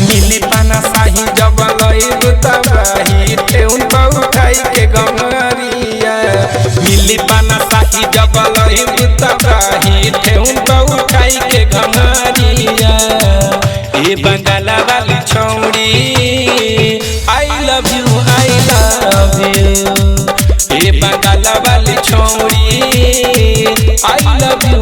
मिली पाना साही जबलई बुतबाही ठेउन उठाई के गंगरिया मिली पाना साही जबलई बुतबाही ठेउन उठाई के गंगरिया ए बंगाला वाली छौड़ी आई लव यू ए बंगाला वाली छौड़ी I love you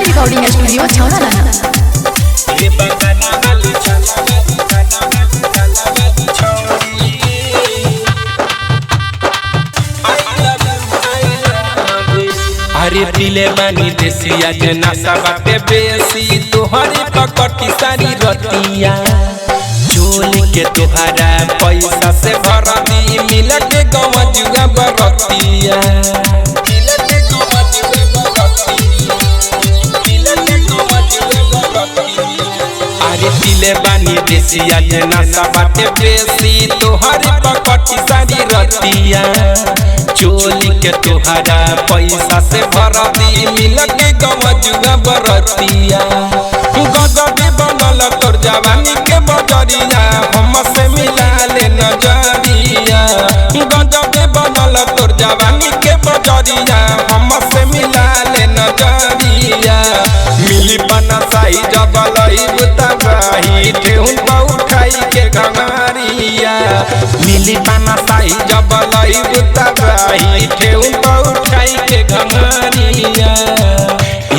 recording studio छौरा अरे पीले बानी देसिया जे नशा बाटे बेसी तोहरे पकटी सारी रतिया झोल के तोहरा पैसा से भर दी मिल के गवा जुआ बरतिया अरे पीले बानी देसिया जे नशा बाटे बेसी तोहरे पकटी सारी रतिया चोली के तोहरा पैसा से भर दी मिल के गवजुआ बरतिया गजबे बनल तोर जवानी के बजरिया हम से मिला ले नजरिया गजबे बनल तोर जवानी के बजरिया हम से मिला ले नजरिया मिली पना साई जबलई बुतबाही ठेउन उठाई के गंगरिया मिली पना साई जबलई बुतबाही ठेउन उठाई के गंगरिया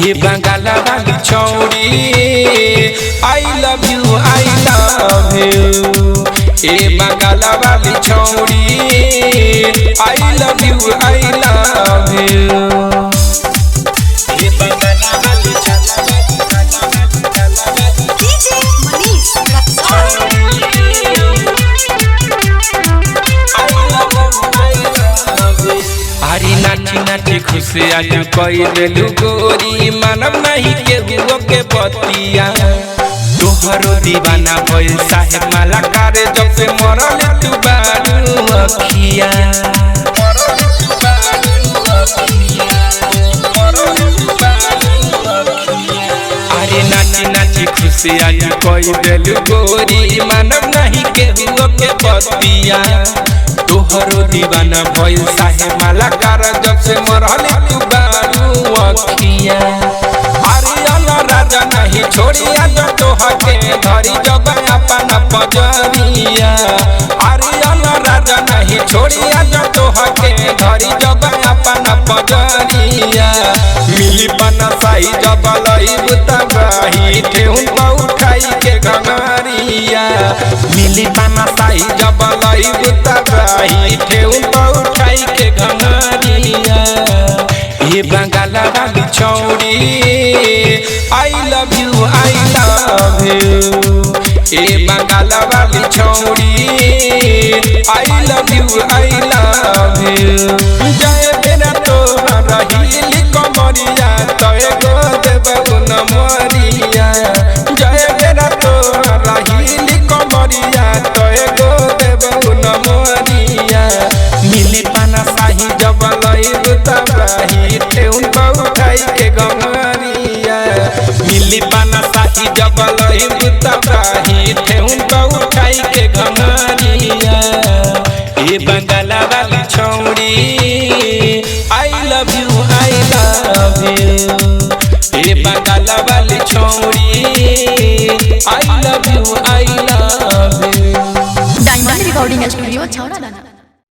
ए बंगाला वाली छौड़ी आई लव यू ए बंगाला वाली छौड़ी आई लव यू हरी नाची नाची खुशी आज कई देलू गोरी मानव नहीं के हुओ के बतिया तोहरो दीवाना भइल साहेब मालाकार जब से मरल तू बारू अखिया अरे नाची नाची खुशी आज कई देलू गोरी मानव नहीं के हुओ के बतिया तोहरो दीवाना भइल साहेब मालाकार जब से मरल तू बारू अखिया आर्यन राजा नहीं छोड़िया जो तोहके धरी जब अपना पजरिया आर्यन राजा नहीं छोड़िया जो तोहके धरी जब अपना पजरिया मिली पना साई जबलई बुतबाही ठेउन उठाई के गंगरिया मिली पना साई जबलई बुतबाही ठेउन उठाई के गंगरिया ए बंगाला वाली छौड़ी आई लव यू ए बंगाला वाली छौड़ी आई लव यू जय बेरा तोहरा हिली कमरिया तय गो देबू नमरिया जय बेरा तोहरा हिली कमरिया तय गो देबू नमरिया मिली पना साही जबलई बुतबाही ठेउन उठाई के गंगरिया मिली पना साही जबलई बुतबाही ठेउन उठाई के गंगरिया ए बंगाला वाली छौड़ी आई लव यू ए बंगाला वाली छौड़ी I love you diamond recording studio छौरा।